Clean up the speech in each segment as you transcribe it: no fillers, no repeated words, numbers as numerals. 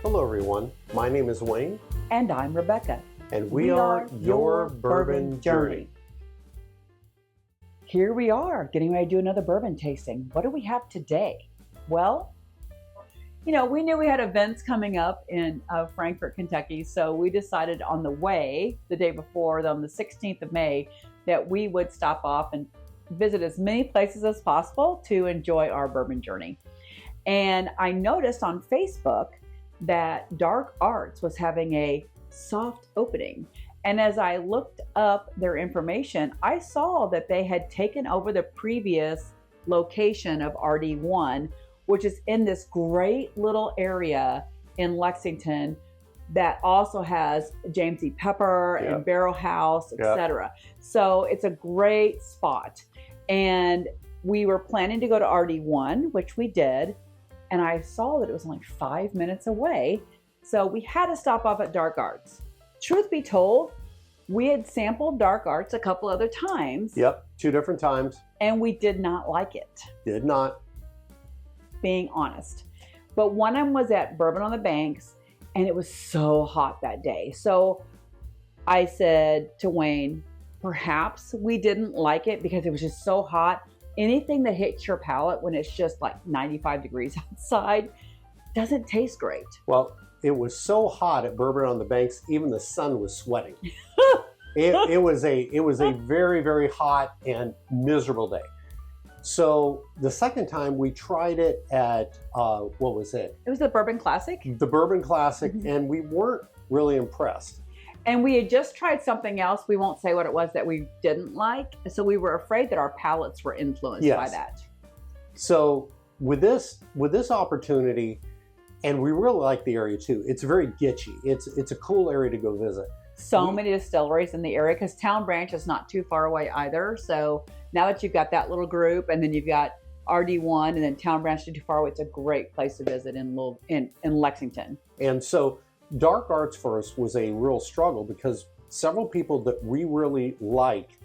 Hello everyone, my name is Wayne. And I'm Rebecca. And we are your Bourbon Journey. Here we are, getting ready to do another bourbon tasting. What do we have today? Well, we knew we had events coming up in Frankfort, Kentucky, so we decided on the way, the day before, on the 16th of May, that we would stop off and visit as many places as possible to enjoy our bourbon journey. And I noticed on Facebook that Dark Arts was having a soft opening. And as I looked up their information, I saw that they had taken over the previous location of RD1, which is in this great little area in Lexington that also has James E. Pepper and Barrel House, etc. So it's a great spot. And we were planning to go to RD1, which we did. And I saw that it was only 5 minutes away. So we had to stop off at Dark Arts. Truth be told, we had sampled Dark Arts a couple other times. Yep, 2 different times. And we did not like it. Did not. Being honest. But one of them was at Bourbon on the Banks, and it was so hot that day. So I said to Wayne, perhaps we didn't like it because it was just so hot. Anything that hits your palate when it's just like 95 degrees outside doesn't taste great. Well, it was so hot at Bourbon on the Banks, even the sun was sweating. It was a very, very hot and miserable day. So the second time we tried it at, what was it? It was the Bourbon Classic. The Bourbon Classic, and we weren't really impressed. And we had just tried something else. We won't say what it was that we didn't like. So we were afraid that our palates were influenced by that. So with this opportunity, and we really like the area too. It's very gitchy. It's a cool area to go visit. So many distilleries in the area because Town Branch is not too far away either. So now that you've got that little group, and then you've got RD1, and then Town Branch not too far away, it's a great place to visit in Lexington. And so Dark Arts for us was a real struggle because several people that we really like,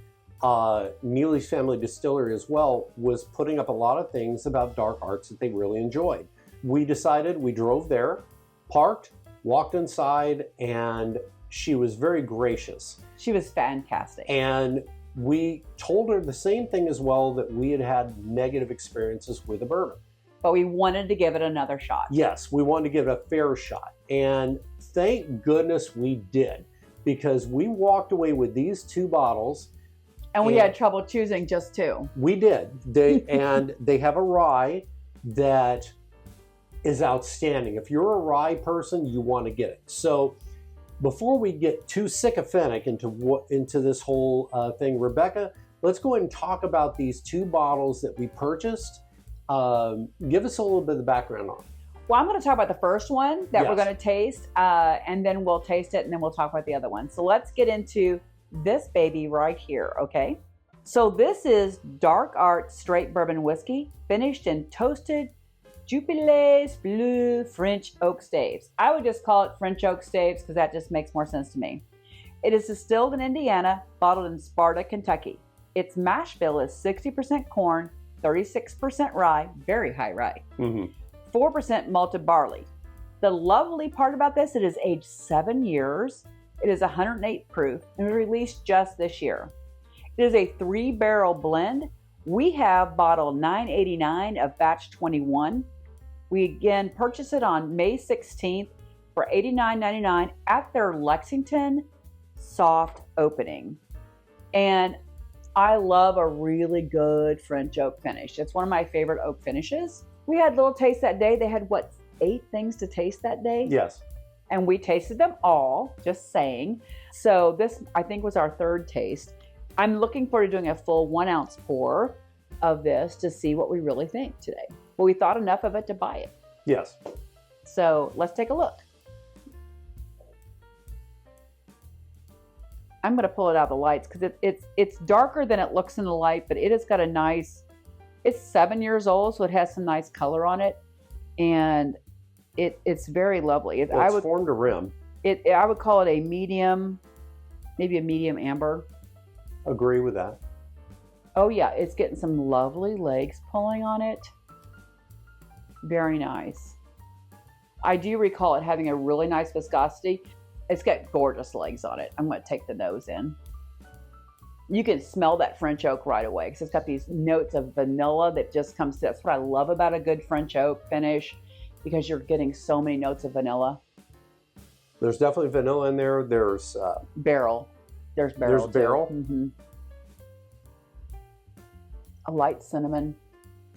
Neely's Family Distillery as well, was putting up a lot of things about Dark Arts that they really enjoyed. We decided, we drove there, parked, walked inside, and she was very gracious. She was fantastic. And we told her the same thing as well, that we had had negative experiences with the bourbon. But we wanted to give it another shot. Yes, we wanted to give it a fair shot. And thank goodness we did, because we walked away with these 2 bottles. And we had trouble choosing just 2. We did. And they have a rye that is outstanding. If you're a rye person, you want to get it. So before we get too sycophantic into this whole thing, Rebecca, let's go ahead and talk about these 2 bottles that we purchased. Give us a little bit of the background on it. Well, I'm going to talk about the first one that we're going to taste, and then we'll taste it, and then we'll talk about the other one. So let's get into this baby right here, okay? So this is Dark Arts Straight Bourbon Whiskey, finished in toasted Jupilles Bleu French Oak Staves. I would just call it French Oak Staves because that just makes more sense to me. It is distilled in Indiana, bottled in Sparta, Kentucky. Its mash bill is 60% corn, 36% rye, very high rye, 4% malted barley. The lovely part about this, it is aged 7 years. It is 108 proof and was released just this year. It is a 3-barrel blend. We have bottle 989 of batch 21. We again purchased it on May 16th for $89.99 at their Lexington soft opening. And I love a really good French oak finish. It's one of my favorite oak finishes. We had little taste that day. They had 8 things to taste that day? Yes. And we tasted them all, just saying. So this, I think, was our 3rd taste. I'm looking forward to doing a full 1-ounce pour of this to see what we really think today. But we thought enough of it to buy it. Yes. So let's take a look. I'm going to pull it out of the lights because it's darker than it looks in the light, but it has got a nice, it's 7 years old, so it has some nice color on it. And it's very lovely. Well, it's formed a rim. I would call it a medium, maybe a medium amber. Agree with that. Oh yeah, it's getting some lovely legs pulling on it. Very nice. I do recall it having a really nice viscosity. It's got gorgeous legs on it. I'm going to take the nose in. You can smell that French oak right away because it's got these notes of vanilla that just comes through. That's what I love about a good French oak finish, because you're getting so many notes of vanilla. There's definitely vanilla in there. There's barrel. There's barrel. There's barrel. Mm-hmm. A light cinnamon.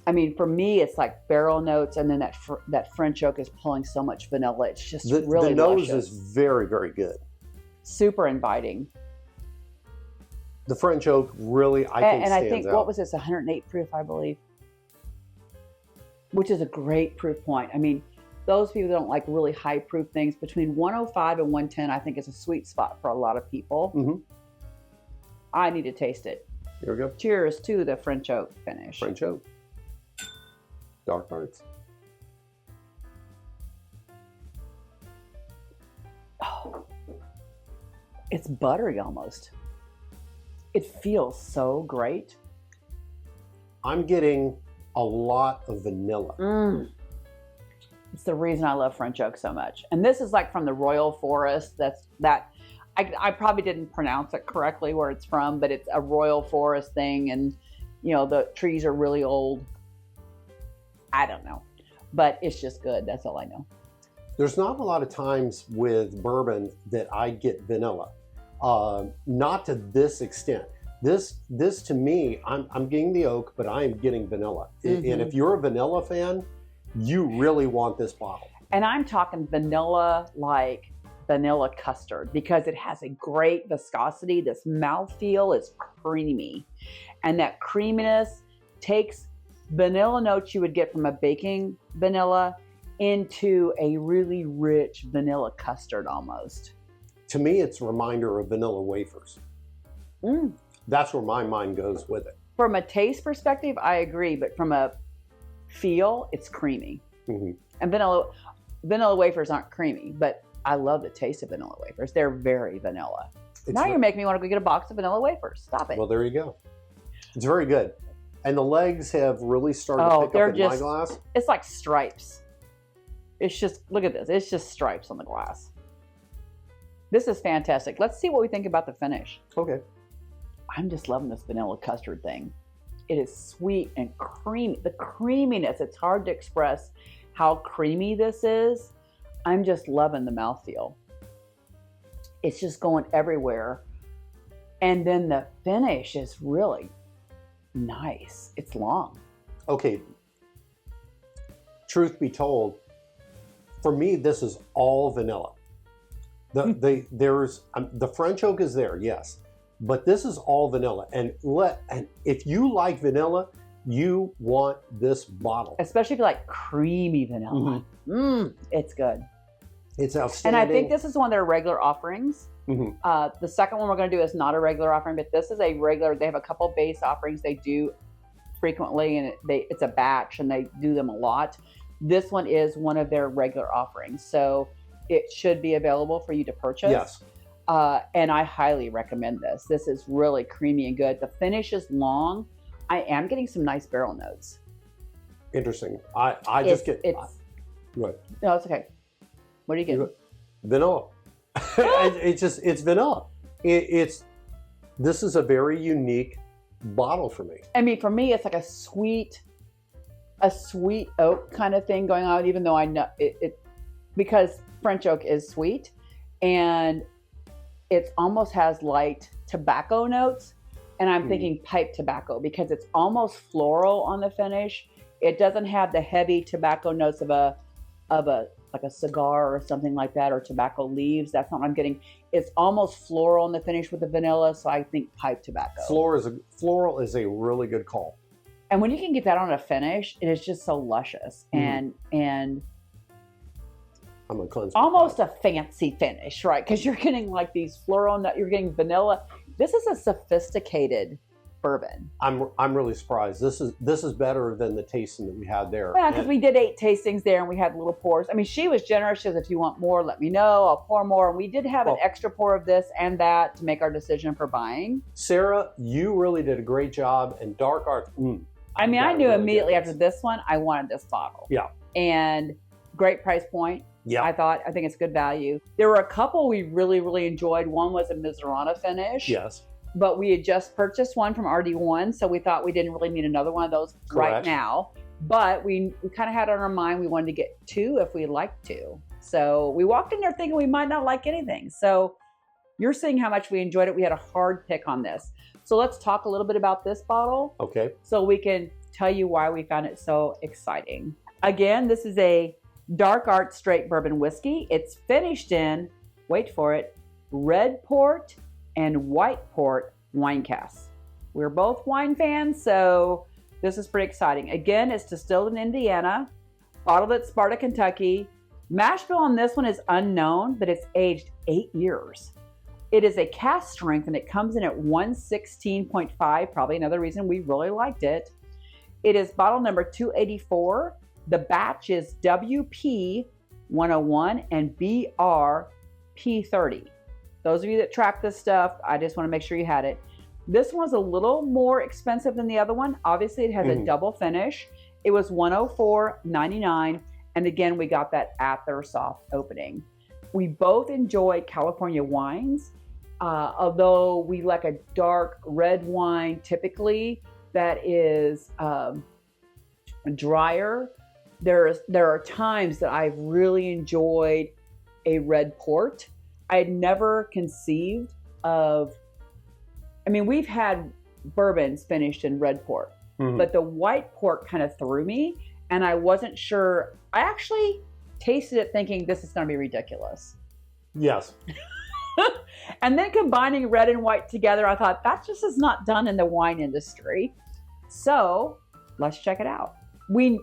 I mean, for me, it's like barrel notes, and then that French oak is pulling so much vanilla. It's just really the nose luscious. is very, very good. Super inviting. The French oak really, I think, and I think out. What was this? 108 proof, I believe, which is a great proof point. I mean, those people that don't like really high proof things, between 105 and 110, I think is a sweet spot for a lot of people. Mm-hmm. I need to taste it. Here we go. Cheers to the French oak finish. French oak. Dark Arts. Oh, it's buttery almost. It feels so great. I'm getting a lot of vanilla. It's the reason I love French oak so much. And this is like from the Royal Forest. I probably didn't pronounce it correctly where it's from, but it's a Royal Forest thing. And, you know, the trees are really old. I don't know, but it's just good. That's all I know. There's not a lot of times with bourbon that I get vanilla. Not to this extent. This to me, I'm getting the oak, but I am getting vanilla. Mm-hmm. And if you're a vanilla fan, you really want this bottle. And I'm talking vanilla, like vanilla custard, because it has a great viscosity. This mouthfeel is creamy, and that creaminess takes vanilla notes you would get from a baking vanilla into a really rich vanilla custard almost. To me, it's a reminder of vanilla wafers. That's where my mind goes with it. From a taste perspective, I agree, but from a feel, it's creamy. Mm-hmm. And vanilla wafers aren't creamy, but I love the taste of vanilla wafers. They're very vanilla. You're making me want to go get a box of vanilla wafers. Stop it. Well, there you go. It's very good. And the legs have really started to pick up in my glass. It's like stripes. It's just, look at this. It's just stripes on the glass. This is fantastic. Let's see what we think about the finish. Okay. I'm just loving this vanilla custard thing. It is sweet and creamy. The creaminess, it's hard to express how creamy this is. I'm just loving the mouthfeel. It's just going everywhere. And then the finish is really nice. It's long. Okay. Truth be told, for me, this is all vanilla. The French oak is there, yes, but this is all vanilla. And if you like vanilla, you want this bottle, especially if you like creamy vanilla. It's good. It's outstanding. And I think this is one of their regular offerings. Mm-hmm. The second one we're going to do is not a regular offering, but this is a regular. They have a couple base offerings they do frequently, and it's a batch, and they do them a lot. This one is one of their regular offerings, so it should be available for you to purchase. Yes. And I highly recommend this. This is really creamy and good. The finish is long. I am getting some nice barrel notes. Interesting. I just get. What? No, it's okay. What are you getting? Vanilla. It's vanilla. This is a very unique bottle for me. I mean, for me, it's like a sweet oak kind of thing going on, even though I know it because French oak is sweet, and it almost has light tobacco notes, and I'm thinking pipe tobacco because it's almost floral on the finish. It doesn't have the heavy tobacco notes of a like a cigar or something like that, or tobacco leaves. That's not what I'm getting. It's almost floral in the finish with the vanilla, so I think pipe tobacco. Floral is a really good call. And when you can get that on a finish, it is just so luscious and I'm gonna cleanse almost a fancy finish, right? Because you're getting like these floral nut, you're getting vanilla. This is a sophisticated bourbon. I'm really surprised. This is better than the tasting that we had there. Yeah, because we did 8 tastings there, and we had little pours. I mean, she was generous. She says, if you want more, let me know. I'll pour more. And we did have an extra pour of this and that to make our decision for buying. Sarah, you really did a great job. And Dark Arts. I mean, I knew really immediately after this one, I wanted this bottle. Yeah. And great price point. Yeah. I think it's good value. There were a couple we really, really enjoyed. One was a Mizrana finish. Yes. But we had just purchased one from RD1, so we thought we didn't really need another one of those right now. But we kind of had on our mind we wanted to get 2 if we liked to. So we walked in there thinking we might not like anything. So you're seeing how much we enjoyed it. We had a hard pick on this. So let's talk a little bit about this bottle. Okay. So we can tell you why we found it so exciting. Again, this is a Dark Arts straight bourbon whiskey. It's finished in, wait for it, red port and white port wine casks. We're both wine fans, so this is pretty exciting. Again, it's distilled in Indiana, bottled at Sparta, Kentucky. Mash bill on this one is unknown, but it's aged 8 years. It is a cask strength and it comes in at 116.5, probably another reason we really liked it. It is bottle number 284. The batch is WP 101 and BR P30. Those of you that track this stuff, I just want to make sure you had it. This one's a little more expensive than the other one. Obviously, it has a double finish. It was $104.99. And again, we got that at their soft opening. We both enjoy California wines, although we like a dark red wine typically that is drier. There are times that I've really enjoyed a red port. I had never conceived of, I mean, we've had bourbons finished in red port, but the white port kind of threw me and I wasn't sure. I actually tasted it thinking this is going to be ridiculous. Yes. And then combining red and white together, I thought that just is not done in the wine industry. So let's check it out. We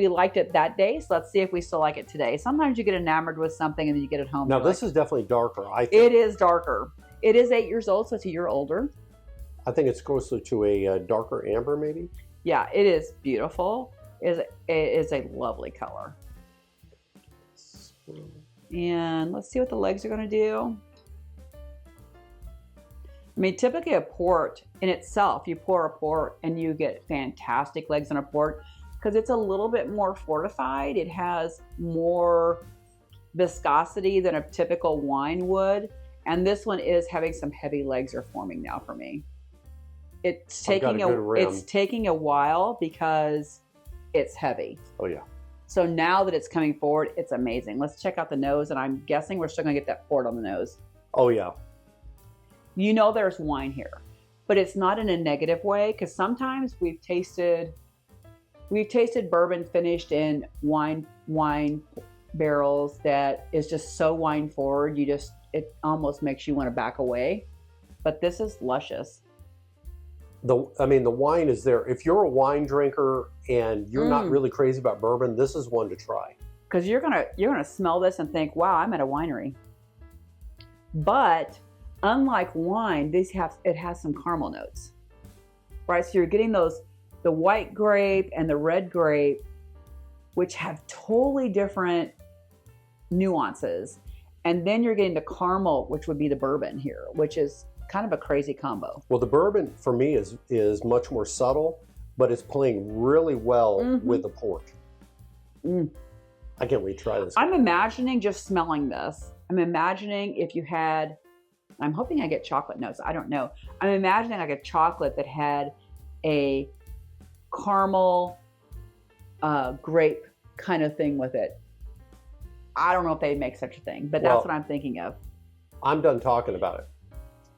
liked it that day, so let's see if we still like it today. Sometimes you get enamored with something and then you get it home. Now this is definitely darker, I think. It is darker. It is 8 years old, so it's a year older. I think it's closer to a darker amber, maybe. Yeah, it is beautiful. It is a lovely color. And let's see what the legs are going to do. I mean, typically a port in itself, you pour a port and you get fantastic legs on a port because it's a little bit more fortified. It has more viscosity than a typical wine would. And this one is having some heavy legs are forming now for me. It's taking a while because it's heavy. Oh yeah. So now that it's coming forward, it's amazing. Let's check out the nose, and I'm guessing we're still gonna get that port on the nose. Oh yeah. You know there's wine here, but it's not in a negative way because sometimes we've tasted bourbon finished in wine barrels that is just so wine forward, it almost makes you want to back away. But this is luscious. The wine is there. If you're a wine drinker and you're not really crazy about bourbon, this is one to try. Because you're gonna smell this and think, wow, I'm at a winery. But unlike wine, it has some caramel notes, right? So you're getting the white grape and the red grape, which have totally different nuances. And then you're getting the caramel, which would be the bourbon here, which is kind of a crazy combo. Well, the bourbon for me is much more subtle, but it's playing really well with the port. I can't wait to try this. I'm imagining just smelling this. I'm imagining if you had, I'm hoping I get chocolate notes. I don't know. I'm imagining like a chocolate that had a caramel grape kind of thing with it. I don't know if they'd make such a thing, but that's what I'm thinking of. I'm done talking about it.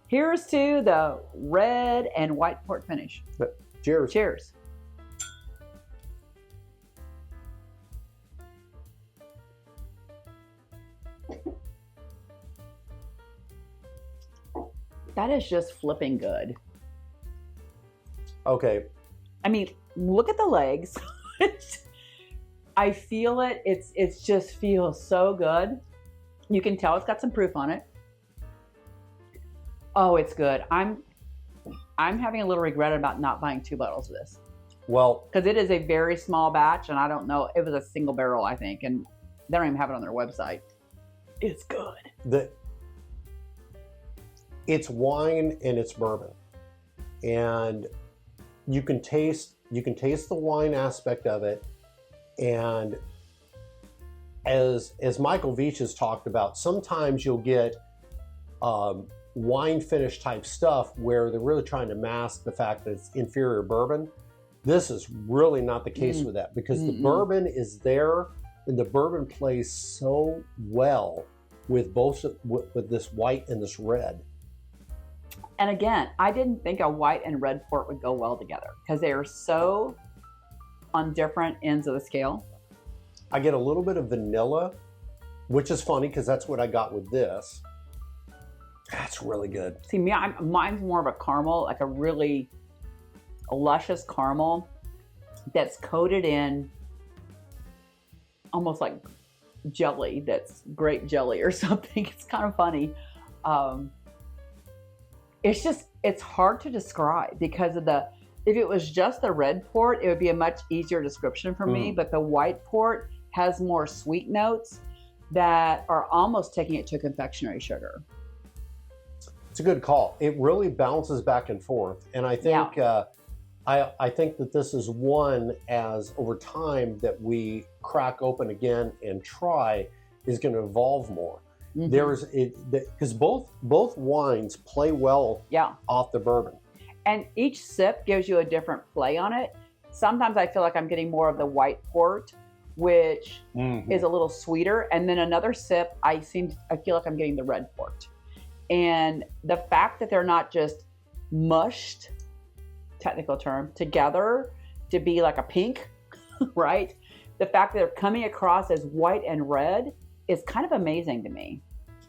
Here's to the red and white port finish. Cheers. Cheers. That is just flipping good. Okay. I mean, look at the legs. I feel it. It's just feels so good. You can tell it's got some proof on it. Oh, it's good. I'm having a little regret about not buying 2 bottles of this. Well, because it is a very small batch, and I don't know. It was a single barrel, I think, and they don't even have it on their website. It's good. It's wine and it's bourbon, and you can taste the wine aspect of it, and as Michael Veach has talked about, sometimes you'll get wine finish type stuff where they're really trying to mask the fact that it's inferior bourbon. This is really not the case with that, because the bourbon is there, and the bourbon plays so well with both with this white and this red. And again, I didn't think a white and red port would go well together because they are so on different ends of the scale. I get a little bit of vanilla, which is funny because that's what I got with this. That's really good. See, mine's more of a caramel, like a really luscious caramel that's coated in almost like jelly, that's grape jelly or something. It's kind of funny. It's hard to describe because of if it was just the red port, it would be a much easier description for me, but the white port has more sweet notes that are almost taking it to confectionery sugar. It's a good call. It really bounces back and forth. And I think, I think that this is one, as over time that we crack open again and try, is going to evolve more. Because both wines play well off the bourbon. And each sip gives you a different play on it. Sometimes I feel like I'm getting more of the white port, which is a little sweeter. And then another sip, I feel like I'm getting the red port. And the fact that they're not just mushed, technical term, together to be like a pink, right? The fact that they're coming across as white and red is kind of amazing to me.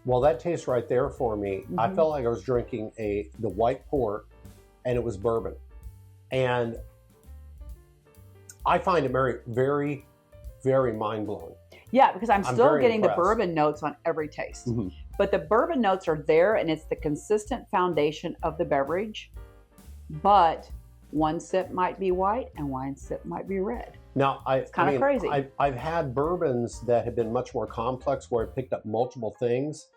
Well, that tastes right there for me. I felt like I was drinking the white port, and it was bourbon. And I find it very, very, very mind-blowing. Yeah, because I'm still getting impressed. the bourbon notes on every taste. But the bourbon notes are there, and it's the consistent foundation of the beverage. But one sip might be white and one sip might be red. Now, it's kind of crazy. I've had bourbons that have been much more complex where I picked up multiple things.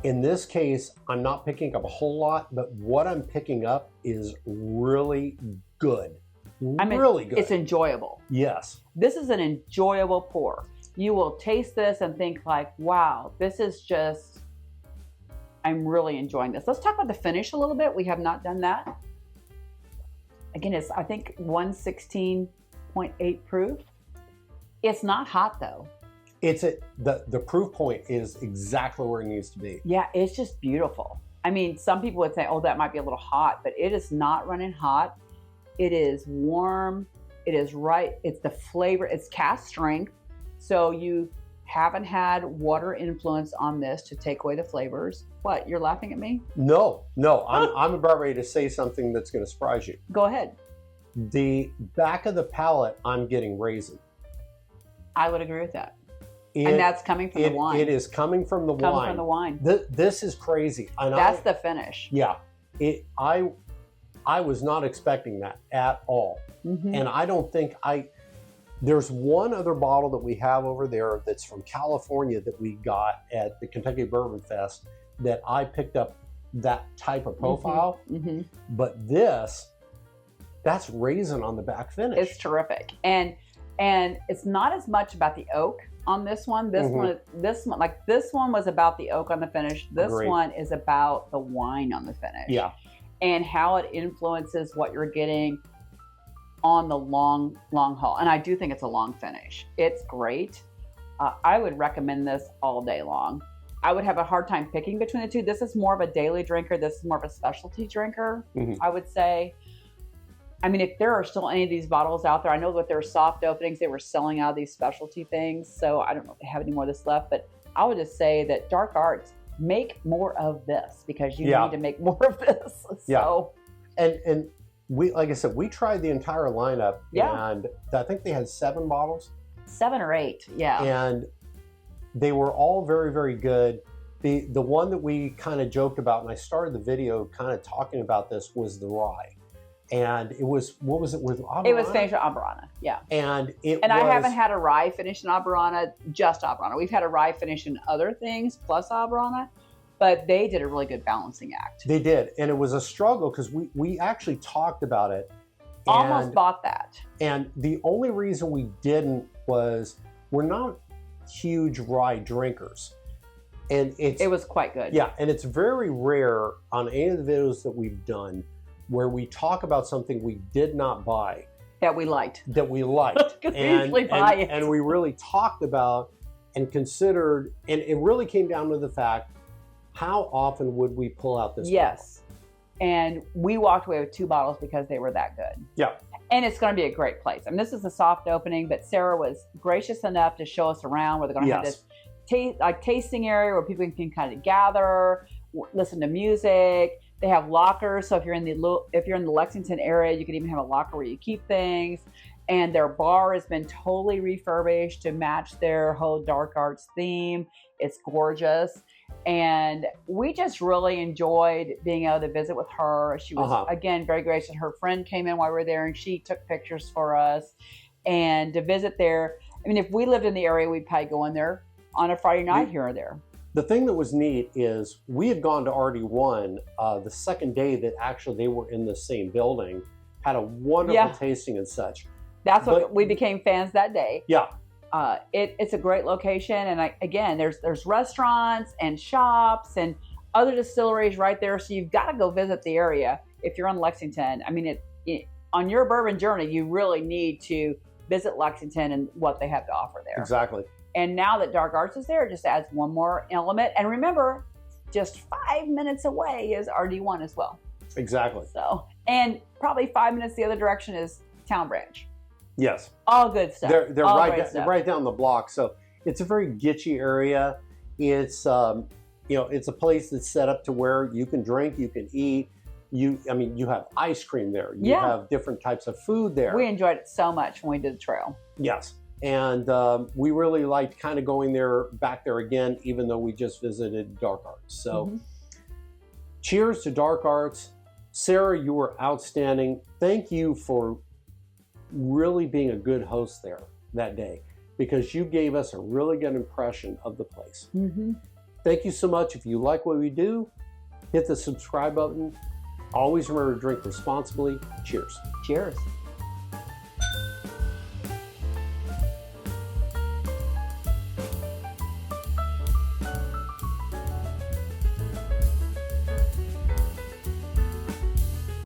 In this case, I'm not picking up a whole lot, but what I'm picking up is really good. Really good. It's enjoyable. Yes. This is an enjoyable pour. You will taste this and think like, wow, this is just, I'm really enjoying this. Let's talk about the finish a little bit. We have not done that. Again, it's, I think, 116.8 proof. It's not hot though. It's the proof point is exactly where it needs to be. Yeah, it's just beautiful. I mean, some people would say, oh, that might be a little hot, but it is not running hot. It is warm. It is right. It's the flavor. It's cask strength. So you haven't had water influence on this to take away the flavors. What, you're laughing at me? No. I'm about ready to say something that's going to surprise you. Go ahead. The back of the palate, I'm getting raisin. I would agree with that. And that's coming from the wine. It is coming from the wine. Coming from the wine. This is crazy. And that's the finish. Yeah. I was not expecting that at all. And I don't think there's one other bottle that we have over there that's from California that we got at the Kentucky Bourbon Fest that I picked up that type of profile. But that's raisin on the back finish. It's terrific. And it's not as much about the oak on this one. This one was about the oak on the finish. This one is about the wine on the finish. Yeah. And how it influences what you're getting on the long haul. And I do think it's a long finish. It's great. I would recommend this all day long. I would have a hard time picking between the two. This is more of a daily drinker. This is more of a specialty drinker, I would say. I mean, if there are still any of these bottles out there, I know that there are soft openings. They were selling out of these specialty things. So I don't know if they have any more of this left. But I would just say that Dark Arts, make more of this because you need to make more of this. So. And we, like I said, we tried the entire lineup, and I think they had 7 bottles. 7 or 8, yeah. And they were all very, very good. The one that we kind of joked about, and I started the video kind of talking about this, was the rye. And it was, what was it with Aburana? It was finished with Aburana, yeah. And I haven't had a rye finish in Aburana, just Aburana. We've had a rye finish in other things plus Aburana, but they did a really good balancing act. They did, and it was a struggle because we actually talked about it. Almost bought that. And the only reason we didn't was we're not huge rye drinkers. And it was quite good. Yeah, and it's very rare on any of the videos that we've done where we talk about something we did not buy. That we liked. That we liked. We usually buy it. And we really talked about and considered, and it really came down to the fact, how often would we pull out this Yes. And we walked away with 2 bottles because they were that good. Yeah. And it's going to be a great place. I mean, this is a soft opening, but Sarah was gracious enough to show us around where they're going to have this tasting area where people can kind of gather, listen to music. They have lockers, so if you're in the Lexington area, you can even have a locker where you keep things. And their bar has been totally refurbished to match their whole Dark Arts theme. It's gorgeous. And we just really enjoyed being able to visit with her. She was, again, very gracious. Her friend came in while we were there, and she took pictures for us. And to visit there, I mean, if we lived in the area, we'd probably go in there on a Friday night here or there. The thing that was neat is we had gone to RD1 the second day that actually they were in the same building, had a wonderful tasting and such. That's what we became fans that day. Yeah. It's a great location, and again, there's restaurants and shops and other distilleries right there, so you've got to go visit the area if you're in Lexington. I mean, on your bourbon journey, you really need to visit Lexington and what they have to offer there. Exactly. And now that Dark Arts is there, it just adds one more element. And remember, just 5 minutes away is RD1 as well. Exactly. So, and probably 5 minutes the other direction is Town Branch. Yes. All good stuff. They're right down the block. So it's a very gitchy area. It's it's a place that's set up to where you can drink, you can eat. You have ice cream there. You have different types of food there. We enjoyed it so much when we did the trail. Yes. And we really liked kind of going back there again, even though we just visited Dark Arts. So cheers to Dark Arts. Sarah, you were outstanding. Thank you for really being a good host there that day, because you gave us a really good impression of the place. Thank you so much. If you like what we do, hit the subscribe button. Always remember to drink responsibly. Cheers. Cheers.